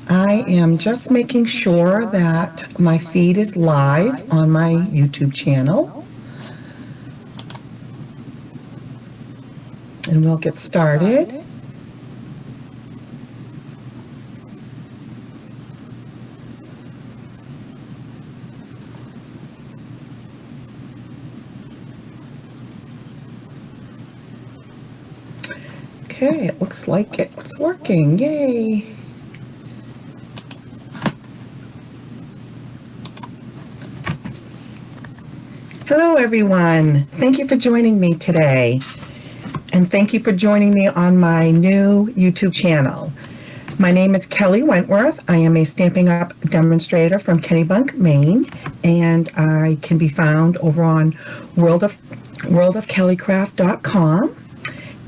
I am just making sure that my feed is live on my YouTube channel. And we'll get started. Okay, it looks like it's working. Yay! Hello, everyone. Thank you for joining me today. And thank you for joining me on my new YouTube channel. My name is Kelly Wentworth. I am a Stampin' Up! Demonstrator from Kennebunk, Maine, and I can be found over on worldofkellycraft.com.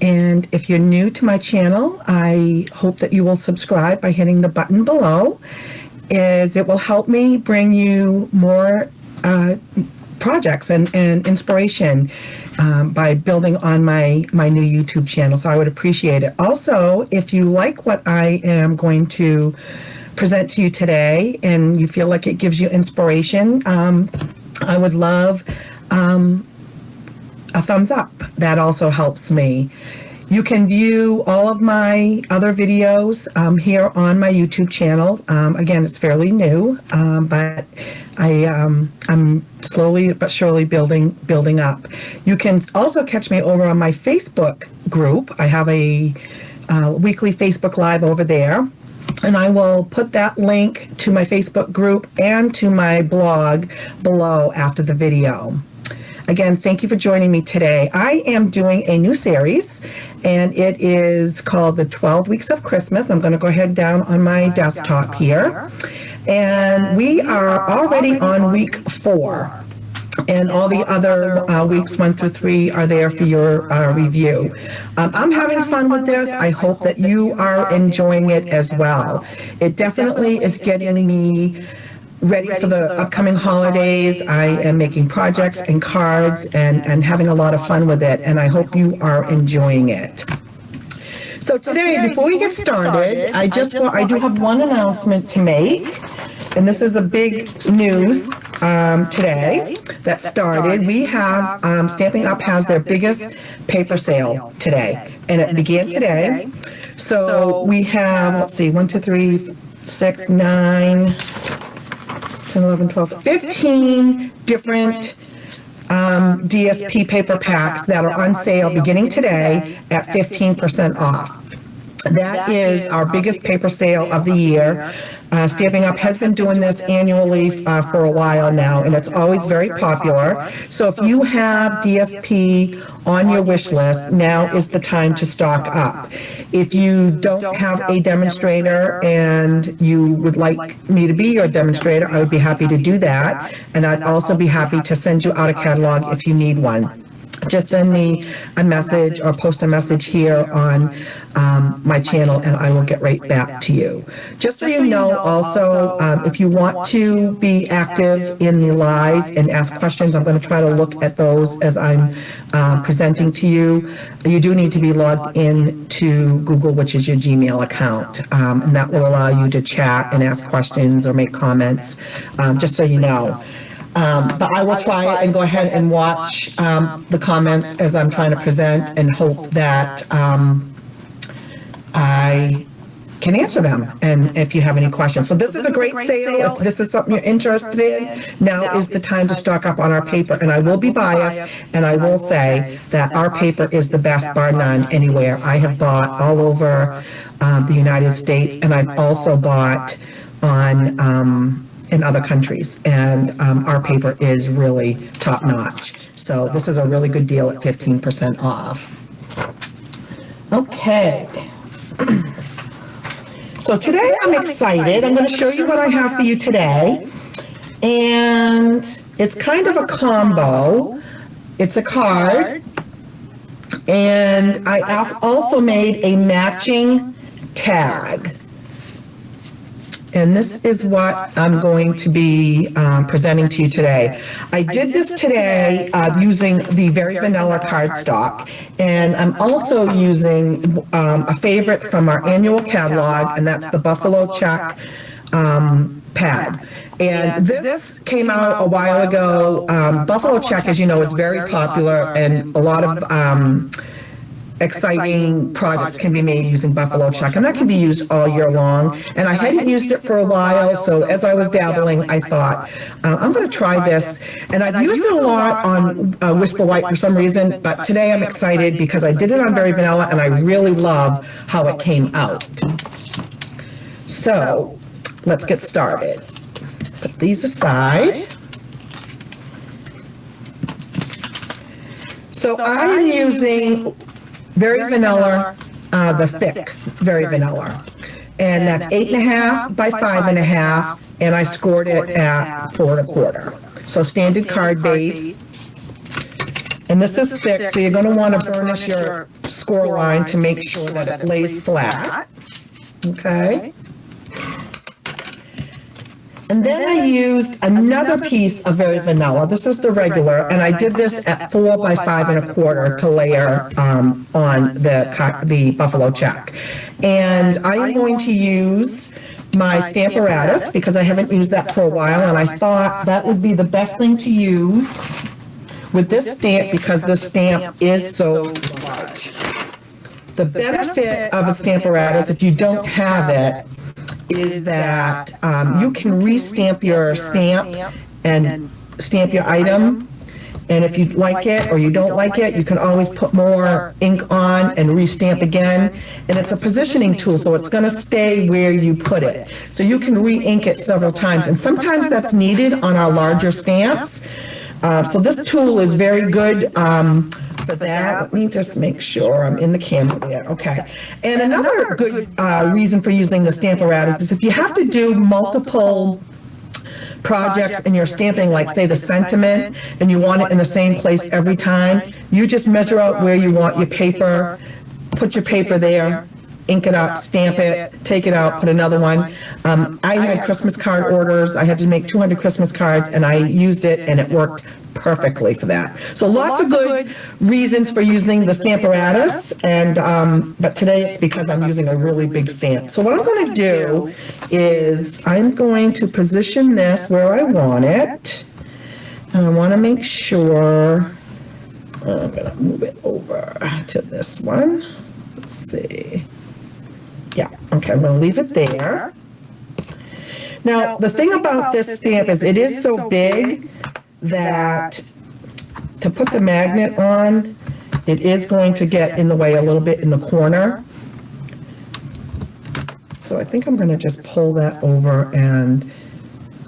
And if you're new to my channel, I hope that you will subscribe by hitting the button below, as it will help me bring you more projects and inspiration by building on my new YouTube channel. So I would appreciate it. Also, if you like what I am going to present to you today and you feel like it gives you inspiration, I would love a thumbs up. That also helps me. You can view all of my other videos here on my YouTube channel. Again, it's fairly new, but I'm slowly but surely building up. You can also catch me over on my Facebook group. I have a weekly Facebook Live over there, and I will put that link to my Facebook group and to my blog below after the video. Again, thank you for joining me today. I am doing a new series, and it is called The 12 Weeks of Christmas. I'm going to go ahead down on my desktop here. And we are already on week 4. And all the other weeks 1 through 3 are there for your review. I'm having fun with this. I hope that you are enjoying it as well. It definitely is getting me ready for the upcoming holidays. I am making projects and cards and having a lot of fun with it, and I hope you are enjoying it. So today, before we get started, I do have one announcement to make, and this is a big news today that started. We have Stampin' Up! Has their biggest paper sale today, and it began today. So we have, let's see, 1, 2, 3, 6, 9, 10, 11, 12, 15 different DSP paper packs that are on sale beginning today at 15% off. That is our biggest paper sale of the year. Stampin' Up! Has been doing this annually for a while now, and it's always very popular. So if you have DSP on your wish list, now is the time to stock up. If you don't have a demonstrator and you would like me to be your demonstrator, I would be happy to do that. And I'd also be happy to send you out a catalog if you need one. Just send me a message or post a message here on my channel, and I will get right back to you. Just so you know, also, if you want to be active in the live and ask questions, I'm going to try to look at those as I'm presenting to you. You do need to be logged in to Google, which is your Gmail account, and that will allow you to chat and ask questions or make comments, just so you know. But I will try and go ahead and watch the comments as I'm trying to present and hope that I can answer them, and if you have any questions. So this is a great sale. If this is something you're interested in, now is the time to stock up on our paper. And I will be biased, and I will say that our paper is the best, bar none, anywhere. I have bought all over the United States, and I've also bought on in other countries, and our paper is really top notch. So this is a really good deal at 15% off. Okay. So today I'm excited. I'm going to show you what I have for you today. And it's kind of a combo. It's a card. And I also made a matching tag. And this is what I'm going to be presenting to you today. I did this today using the Very Vanilla cardstock, and I'm also using a favorite from our annual catalog, and that's the Buffalo Check pad. And this came out a while ago. Buffalo Check, as you know, is very popular, and a lot of exciting projects can be made using Buffalo Check, and that can be used all year long. And I hadn't used it for a while, so as I was dabbling, I thought, I'm going to try this. And I've used it a lot on Whisper White for some reason, but today I'm excited because I did it on Very Vanilla, and I really love how it came out. So let's get started. Put these aside. So I'm using Very Vanilla, the thick Very Vanilla. And that's 8.5 by 5.5, and I scored it at 4 1/4. So standard card base. And this is thick, so you're going to want to burnish your score line to make sure that it lays flat. Okay. And then I used another piece of Very Vanilla. This is the regular, and I did this at 4 by 5 1/4 to layer on the Buffalo Check. And I am going to use my Stamparatus because I haven't used that for a while, and I thought that would be the best thing to use with this stamp because this stamp is so large. The benefit of a Stamparatus, if you don't have it, is that you can restamp your stamp and stamp your item, and if you like it or you don't like it, you can always put more ink on and restamp again. And it's a positioning tool, so it's going to stay where you put it. So you can re-ink it several times, and sometimes that's needed on our larger stamps. So this tool is very good for that. Let me just make sure I'm in the camera there. Okay. And another good reason for using the Stamparatus is if you have to do multiple projects in your stamping, like say the sentiment, and you want it in the same place every time, you just measure out where you want your paper, put your paper there, ink it up, stamp it, take it out, put another one. I had Christmas card orders. I had to make 200 Christmas cards, and I used it, and it worked perfectly for that. So lots of good reasons for using the Stamparatus, and but today it's because I'm using a really big stamp. So what I'm going to do is I'm going to position this where I want it, and I want to make sure I'm going to move it over to this one. Let's see. Yeah, okay, I'm going to leave it there. Now, the thing about this stamp is it is so big that to put the magnet on, it is going to get in the way a little bit in the corner. So I think I'm going to just pull that over, and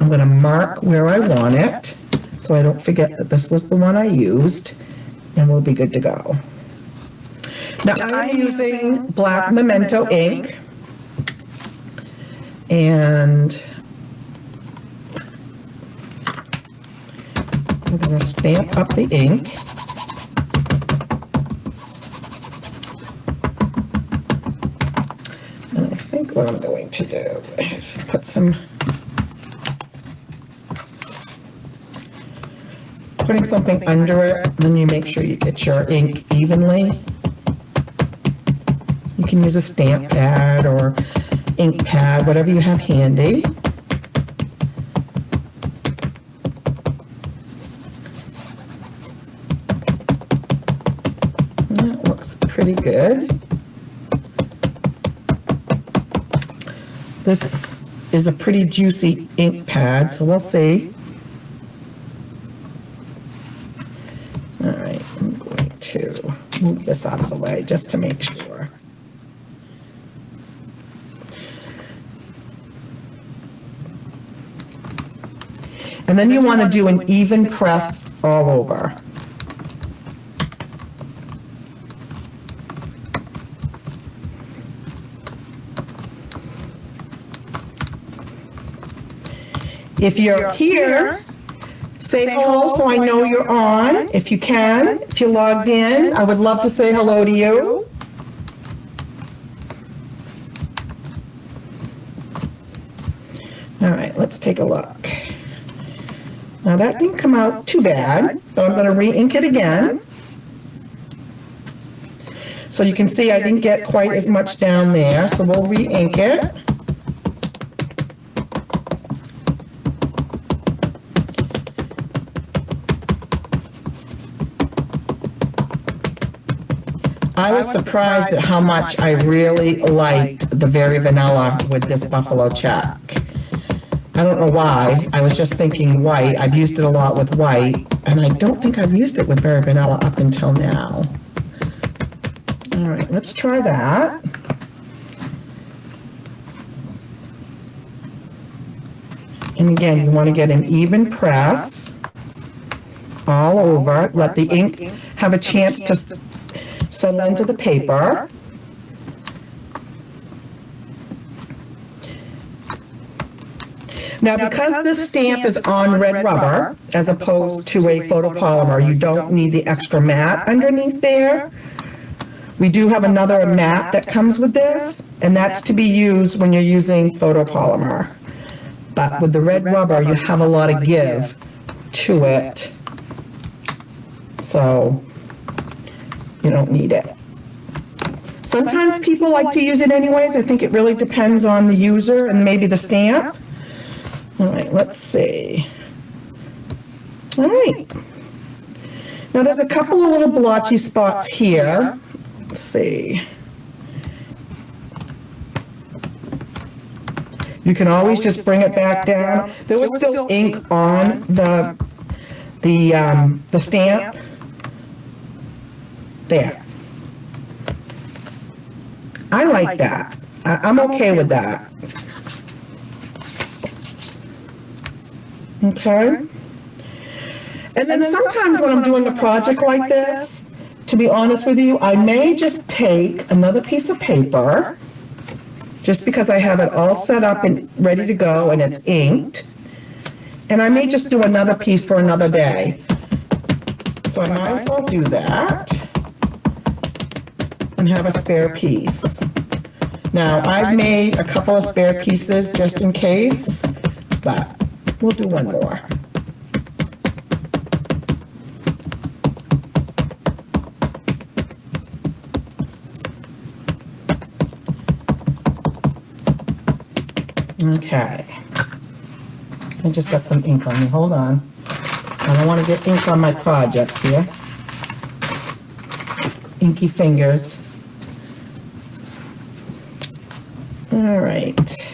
I'm going to mark where I want it so I don't forget that this was the one I used, and we'll be good to go. Now I'm using black Memento ink, and I'm going to stamp up the ink. And I think what I'm going to do is put putting something under it, then you make sure you get your ink evenly. You can use a stamp pad or ink pad, whatever you have handy. That looks pretty good. This is a pretty juicy ink pad, so we'll see. All right, I'm going to move this out of the way just to make sure. And then you want to do an even press all over. If you're here, say hello so I know you're on. If you can, if you're logged in, I would love to say hello to you. All right, let's take a look. Now that didn't come out too bad, but I'm going to re-ink it again. So you can see I didn't get quite as much down there, so we'll re-ink it. I was surprised at how much I really liked the Very Vanilla with this buffalo check. I don't know why. I was just thinking white. I've used it a lot with white, and I don't think I've used it with Very Vanilla up until now. All right, let's try that. And again, you want to get an even press all over. Let the ink have a chance to settle into the paper. Now, because this stamp is on red rubber, as opposed to a photopolymer, you don't need the extra mat underneath there. We do have another mat that comes with this, and that's to be used when you're using photopolymer. But with the red rubber, you have a lot of give to it, so you don't need it. Sometimes people like to use it anyways. I think it really depends on the user and maybe the stamp. All right, let's see. All right. Now there's a couple of little blotchy spots here. Let's see. You can always just bring it back down. There was still ink on the stamp. There. I like that. I'm okay with that. Okay. And then sometimes when I'm doing a project like this, to be honest with you, I may just take another piece of paper, just because I have it all set up and ready to go and it's inked, and I may just do another piece for another day. So I might as well do that and have a spare piece. Now, I've made a couple of spare pieces just in case, but we'll do one more. Okay. I just got some ink on me. Hold on. I don't want to get ink on my project here. Inky fingers. All right.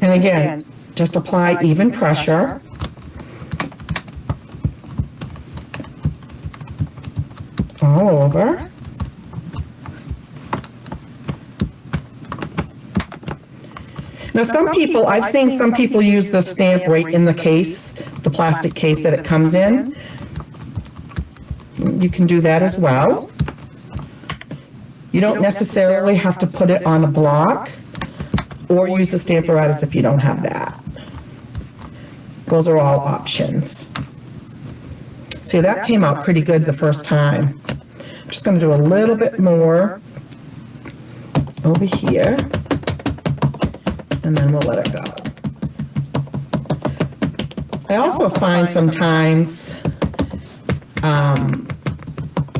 And again, just apply even pressure. All over. Now some people, I've seen some people use the stamp right in the case, the plastic case that it comes in. You can do that as well. You don't necessarily have to put it on a block or use a Stamparatus if you don't have that. Those are all options. See, that came out pretty good the first time. I'm just going to do a little bit more over here, and then we'll let it go. I also find sometimes,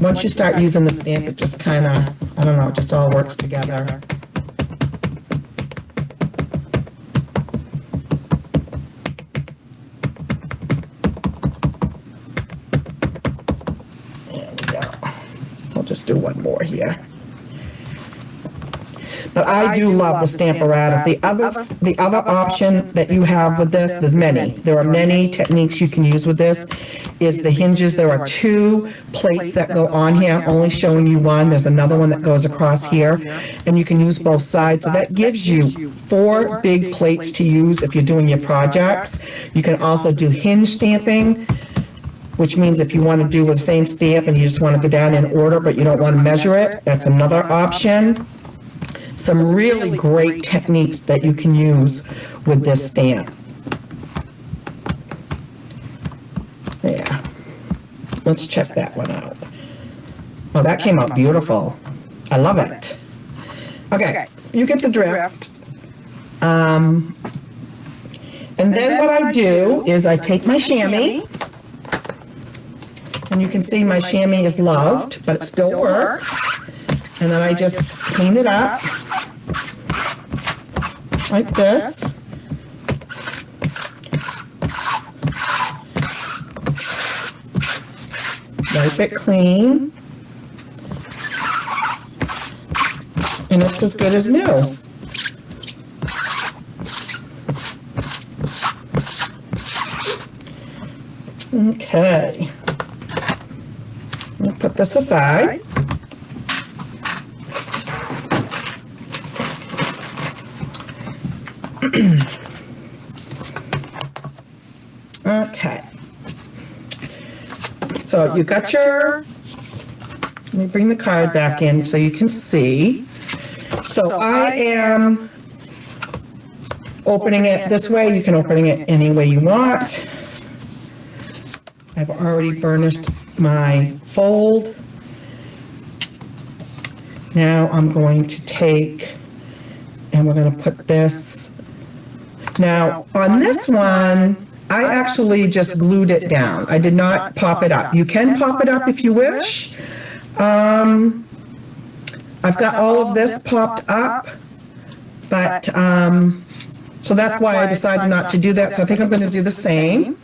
once you start using the stamp, it just kind of, I don't know, it just all works together. Just do one more here. But I do love the Stamparatus. The other option that you have with this, there's many. There are many techniques you can use with this, is the hinges. There are 2 plates that go on here. I'm only showing you one. There's another one that goes across here, and you can use both sides. So that gives you 4 big plates to use if you're doing your projects. You can also do hinge stamping, which means if you want to do with the same stamp and you just want to go down in order, but you don't want to measure it, that's another option. Some really great techniques that you can use with this stamp. There. Let's check that one out. Oh, that came out beautiful. I love it. Okay, you get the drift. And then what I do is I take my chamois, and you can see my chamois is loved, but it still works. And then I just clean it up like this. Wipe it clean. And it's as good as new. Okay. I'll put this aside. Okay. So you got your, let me bring the card back in so you can see. So I am opening it this way. You can open it any way you want. I've already burnished my fold. Now I'm going to take, and we're going to put this. Now on this one, I actually just glued it down. I did not pop it up. You can pop it up if you wish. I've got all of this popped up, but so that's why I decided not to do that. So I think I'm going to do the same.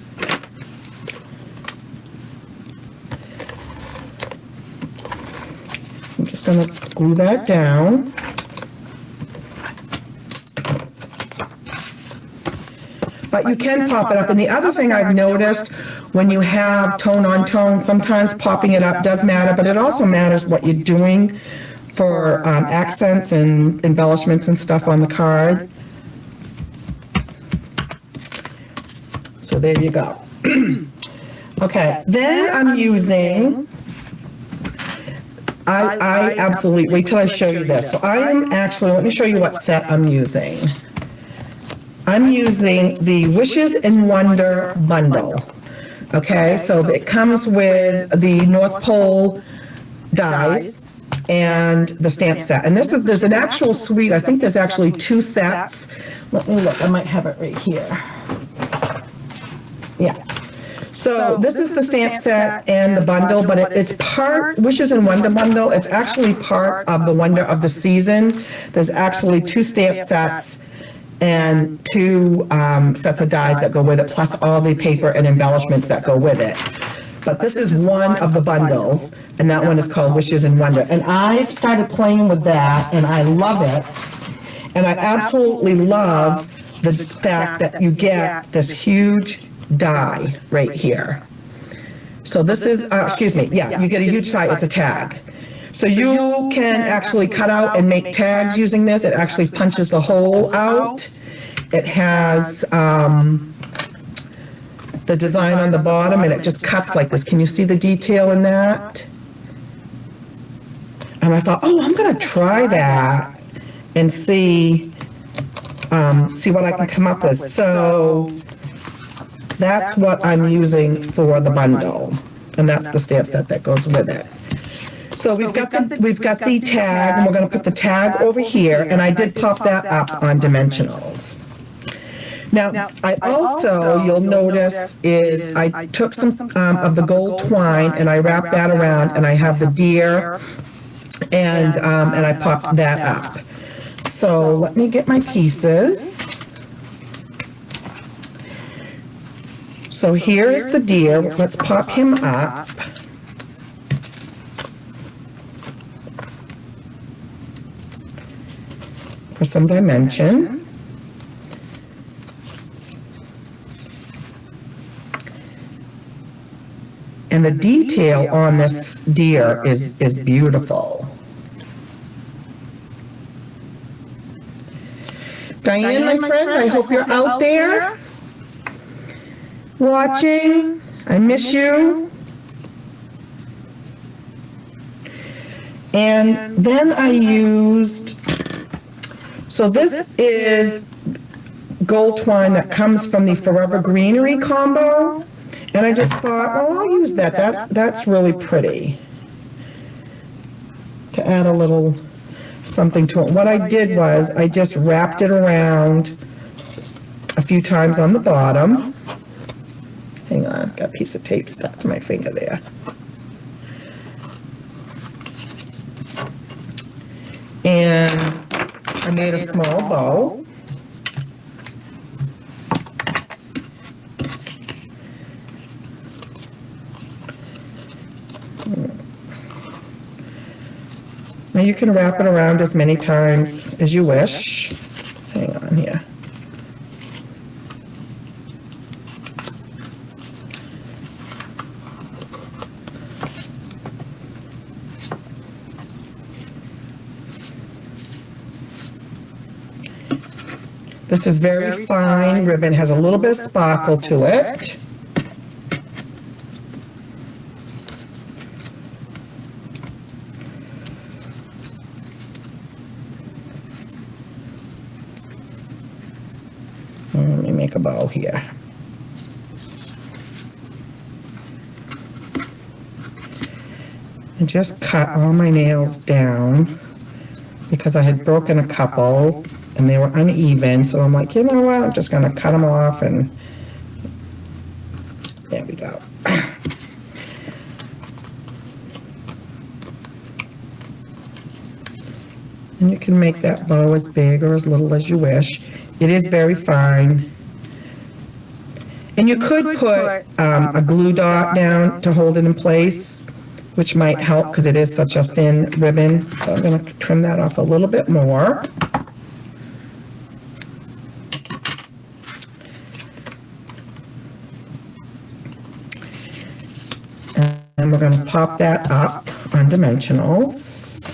I'm just going to glue that down. But you can pop it up. And the other thing I've noticed, when you have tone on tone, sometimes popping it up does matter, but it also matters what you're doing for accents and embellishments and stuff on the card. So there you go. Okay, then I'm using, I absolutely, wait till I show you this. So I am actually, let me show you what set I'm using. I'm using the Wishes and Wonder bundle. Okay, so it comes with the North Pole dies and the stamp set. And this is, there's an actual suite. I think there's actually 2 sets. Let me look, I might have it right here. Yeah. So this is the stamp set and the bundle, but it's part Wishes and Wonder bundle. It's actually part of the Wonder of the Season. There's actually 2 stamp sets and 2 sets of dies that go with it, plus all the paper and embellishments that go with it. But this is one of the bundles, and that one is called Wishes and Wonder. And I've started playing with that, and I love it. And I absolutely love the fact that you get this huge die right here. So this is, excuse me, yeah, you get a huge die, it's a tag. So you can actually cut out and make tags using this. It actually punches the hole out. It has the design on the bottom, and it just cuts like this. Can you see the detail in that? And I thought, oh, I'm going to try that and see what I can come up with. So that's what I'm using for the bundle, and that's the stamp set that goes with it. So we've got the tag, and we're going to put the tag over here, and I did pop that up on Dimensionals. Now, I also, you'll notice, is I took some of the gold twine and I wrapped that around, and I have the deer, and I popped that up. So let me get my pieces. So here is the deer. Let's pop him up. For some dimension. And the detail on this deer is beautiful. Diane, my friend, I hope you're out there watching. I miss you. And then I used, so this is gold twine that comes from the Forever Greenery combo. And I just thought, well, I'll use that. That's really pretty. to add a little something to it. What I did was I just wrapped it around a few times on the bottom. Hang on, got a piece of tape stuck to my finger there. And I made a small bow. Now you can wrap it around as many times as you wish. Hang on here. This is very fine ribbon, has a little bit of sparkle to it. Let me make a bow here. And just cut all my nails down because I had broken a couple and they were uneven, so I'm like, you know what, I'm just gonna cut them off, and there we go. And you can make that bow as big or as little as you wish. It is very fine. And you could put a glue dot down to hold it in place, which might help because it is such a thin ribbon. So I'm gonna trim that off a little bit more. And we're going to pop that up on dimensionals.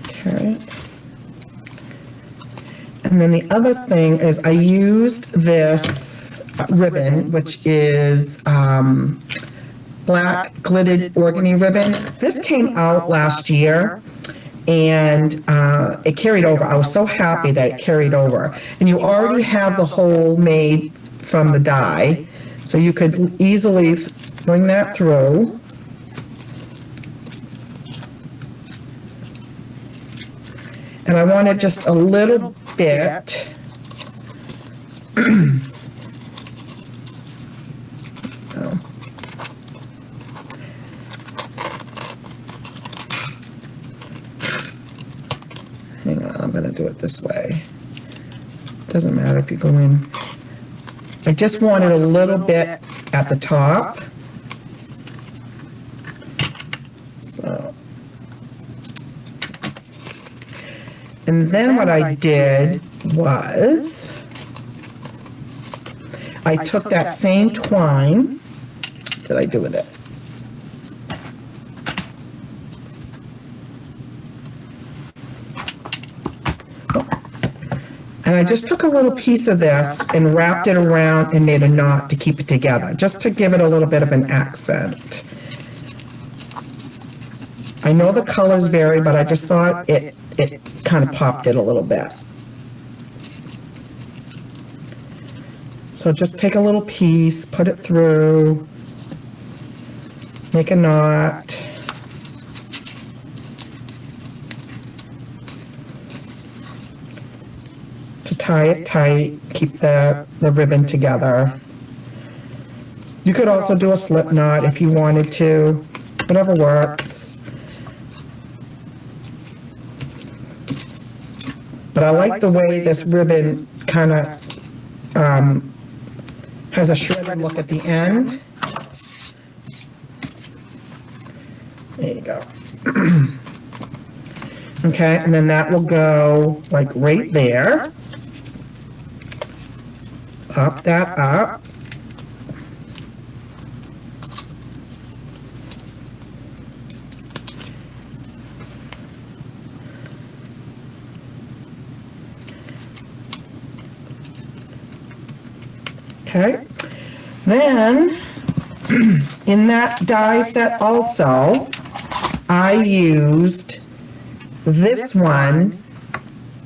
Okay. And then the other thing is I used this ribbon, which is black glittered organdy ribbon. This came out last year and it carried over. I was so happy that it carried over. And you already have the hole made from the die, so you could easily bring that through. And I wanted just a little bit. Hang on, I'm going to do it this way. Doesn't matter if you go in. I just wanted a little bit at the top. So. And then what I did was I took that same twine. What did I do with it? And I just took a little piece of this and wrapped it around and made a knot to keep it together, just to give it a little bit of an accent. I know the colors vary, but I just thought it kind of popped it a little bit. So just take a little piece, put it through, make a knot. To tie it tight, keep the ribbon together. You could also do a slip knot if you wanted to, whatever works. But I like the way this ribbon kind of has a shredded look at the end. There you go. Okay, and then that will go like right there. Pop that up. Okay, then in that die set also, I used this one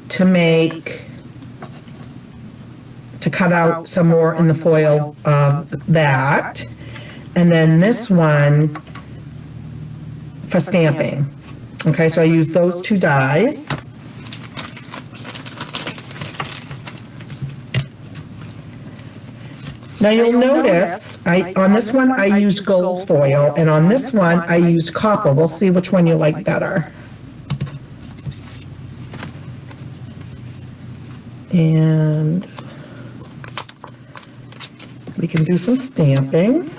to cut out some more in the foil of that, and then this one for stamping. Okay, so I used those two dies. Now you'll notice, on this one I used gold foil, and on this one I used copper. We'll see which one you like better. And we can do some stamping.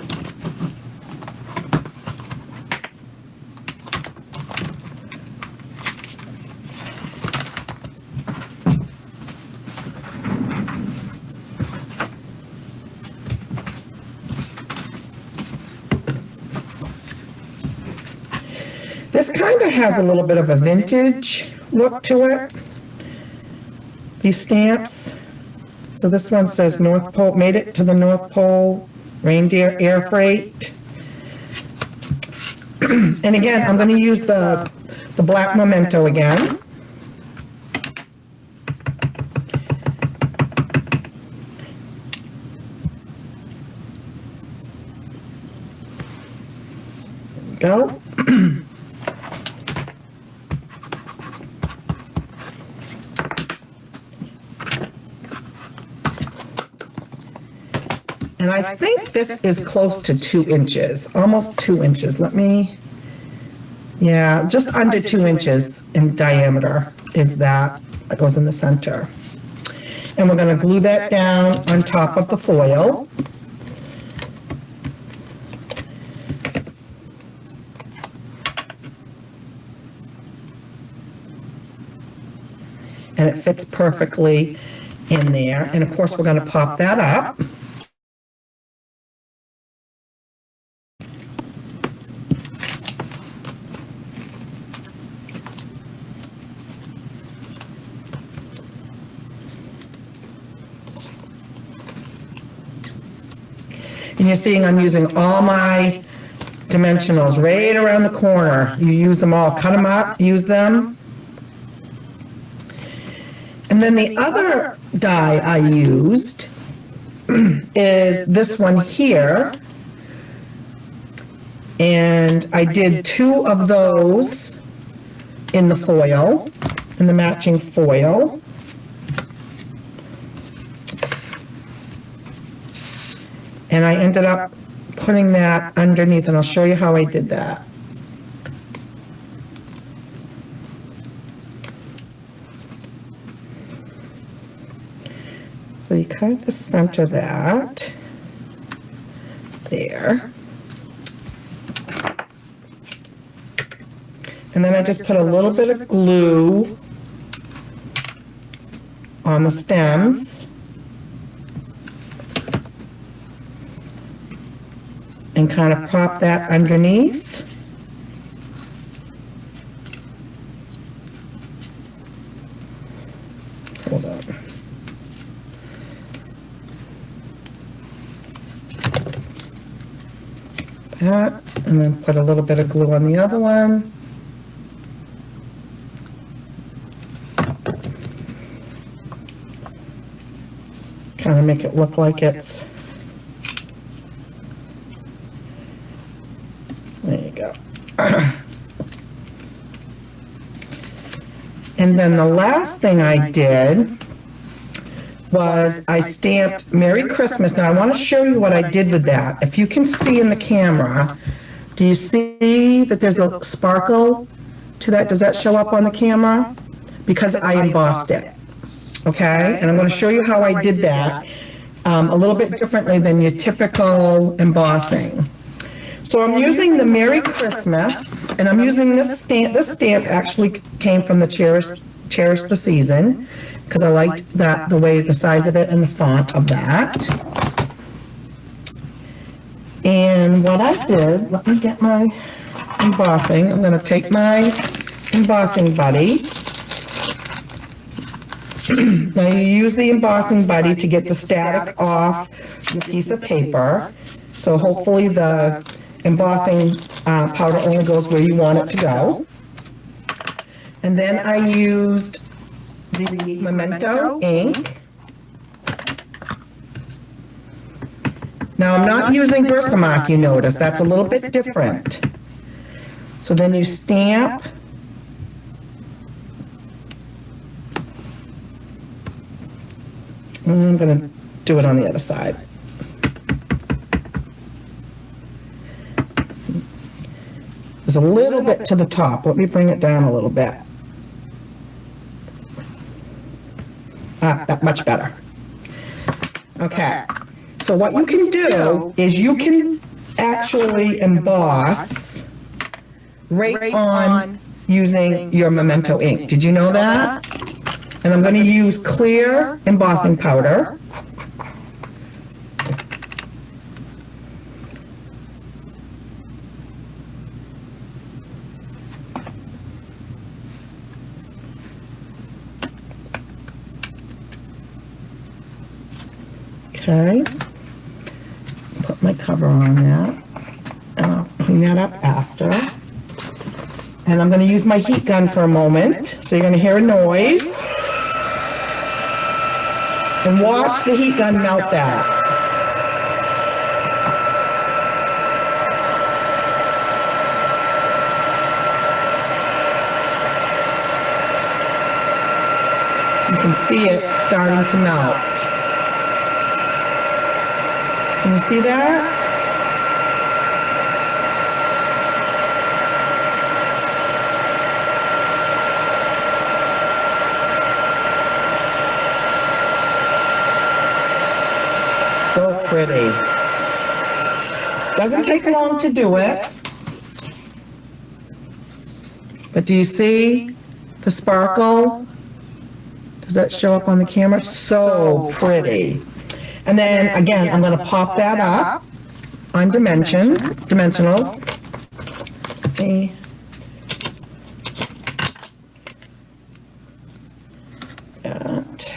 This kind of has a little bit of a vintage look to it, these stamps. So this one says North Pole, made it to the North Pole, reindeer air freight. And again, I'm going to use the black memento again. There we go. And I think this is close to 2 inches, almost 2 inches. Yeah, just under 2 inches in diameter is that goes in the center. And we're going to glue that down on top of the foil. And it fits perfectly in there. And of course, we're going to pop that up. And you're seeing I'm using all my dimensionals right around the corner. You use them all, cut them up, use them. And then the other die I used is this one here. And I did 2 of those in the foil, in the matching foil. And I ended up putting that underneath, and I'll show you how I did that. So you kind of center that there. And then I just put a little bit of glue on the stems. And kind of prop that underneath. Hold on. That, and then put a little bit of glue on the other one. Kind of make it look like it's, there you go. And then the last thing I did was I stamped Merry Christmas. Now I want to show you what I did with that. If you can see in the camera, do you see that there's a sparkle to that? Does that show up on the camera? Because I embossed it. Okay, and I'm going to show you how I did that a little bit differently than your typical embossing. So I'm using the Merry Christmas, and I'm using this stamp. This stamp actually came from the Cherish the Season, because I liked that, the way, the size of it and the font of that. And what I did, let me get my embossing. I'm going to take my embossing buddy. Now you use the embossing buddy to get the static off your piece of paper. So hopefully the embossing Powder only goes where you want it to go. And then I used the Memento ink. Now I'm not using Versamark, you notice, that's a little bit different. So then you stamp. And I'm gonna do it on the other side. There's a little bit to the top. Let me bring it down a little bit. That much better. Okay. So what you can do is you can actually emboss right on using your Memento ink. Did you know that? And I'm going to use clear embossing powder. Okay, put my cover on that, and I'll clean that up after. And I'm going to use my heat gun for a moment, so you're going to hear a noise. And watch the heat gun melt that. You can see it starting to melt. Can you see that? So pretty. Doesn't take long to do it. But do you see the sparkle? Does that show up on the camera? So pretty. And then, again, I'm going to pop that up on dimensionals. Okay. That.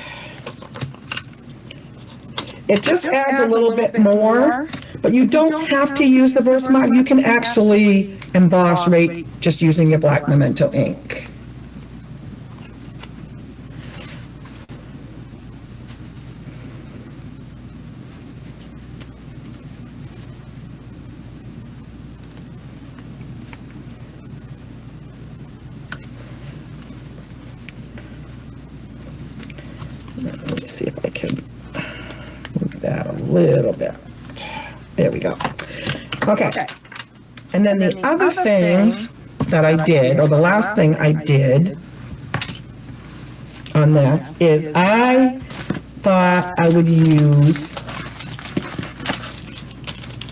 It just adds a little bit more, but you don't have to use the Versamark. You can actually emboss right just using your black Memento ink. Let me see if I can move that a little bit. There we go. Okay. And then the other thing that I did, or the last thing I did on this, is I thought I would use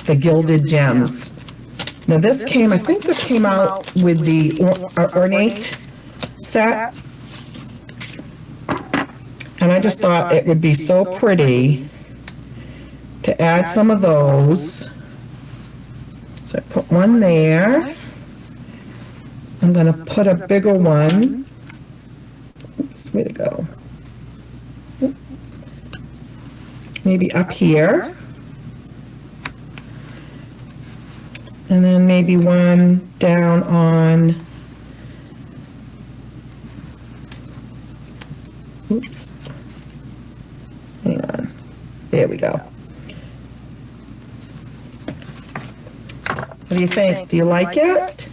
the Gilded Gems. Now this came, I think this came out with the Ornate set. And I just thought it would be so pretty to add some of those. So I put one there. I'm going to put a bigger one. Oops, way to go. Maybe up here. And then maybe one down on, oops. Hang on. There we go. What do you think? Do you like it?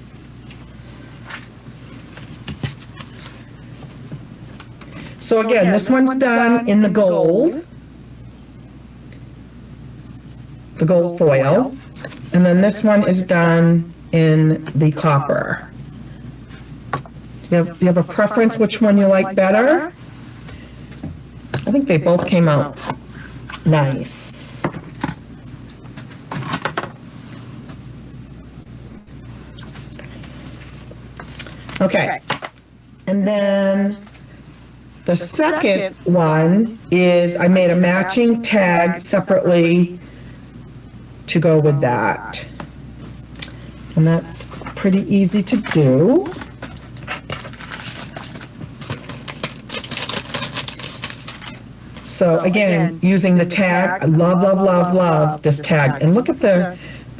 So again, this one's done in the gold foil, and then this one is done in the copper. Do you have a preference which one you like better? I think they both came out nice. Okay, and then the second one is I made a matching tag separately to go with that. And that's pretty easy to do. So again, using the tag, I love this tag. And look at the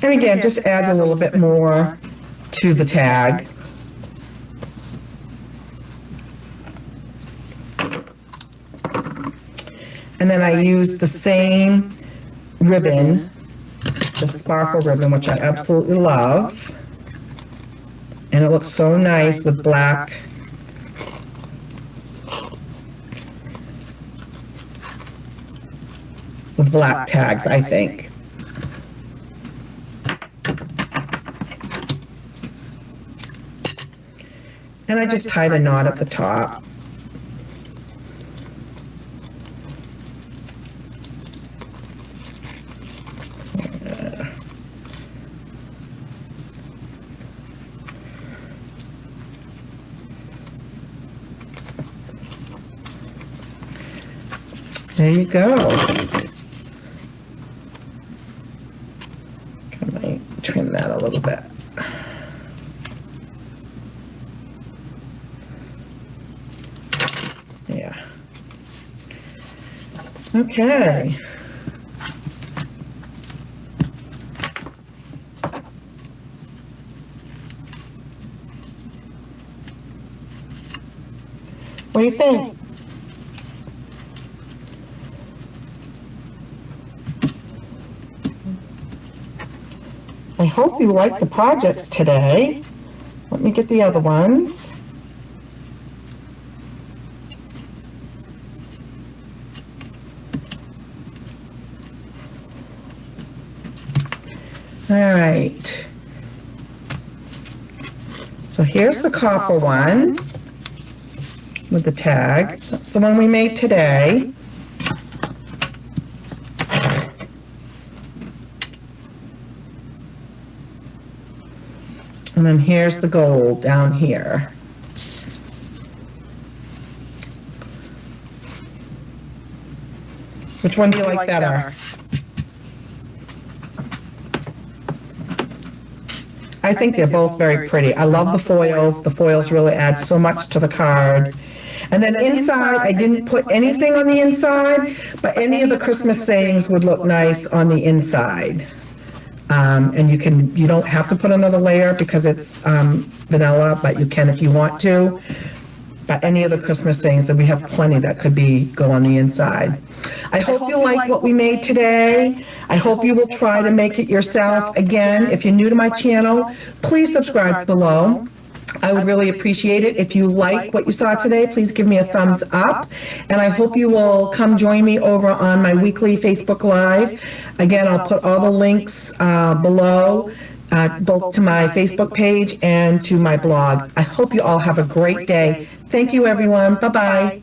And again, just adds a little bit more to the tag. And then I used the same ribbon, the sparkle ribbon, which I absolutely love. And it looks so nice with black. With black tags, I think. And I just tied a knot at the top. There you go. Can I trim that a little bit? Yeah. Okay. What do you think? I hope you like the projects today. Let me get the other ones. All right. So here's the copper one with the tag. That's the one we made today. And then here's the gold down here. Which one do you like better? I think they're both very pretty. I love the foils. The foils really add so much to the card. And then inside, I didn't put anything on the inside, but any of the Christmas sayings would look nice on the inside. And you don't have to put another layer because it's vanilla, but you can if you want to. But any of the Christmas things, and we have plenty that could go on the inside. I hope you like what we made today. I hope you will try to make it yourself. Again, if you're new to my channel, please subscribe below. I would really appreciate it. If you like what you saw today, please give me a thumbs up. And I hope you will come join me over on my weekly Facebook Live. Again, I'll put all the links below, both to my Facebook page and to my blog. I hope you all have a great day. Thank you, everyone. Bye-bye.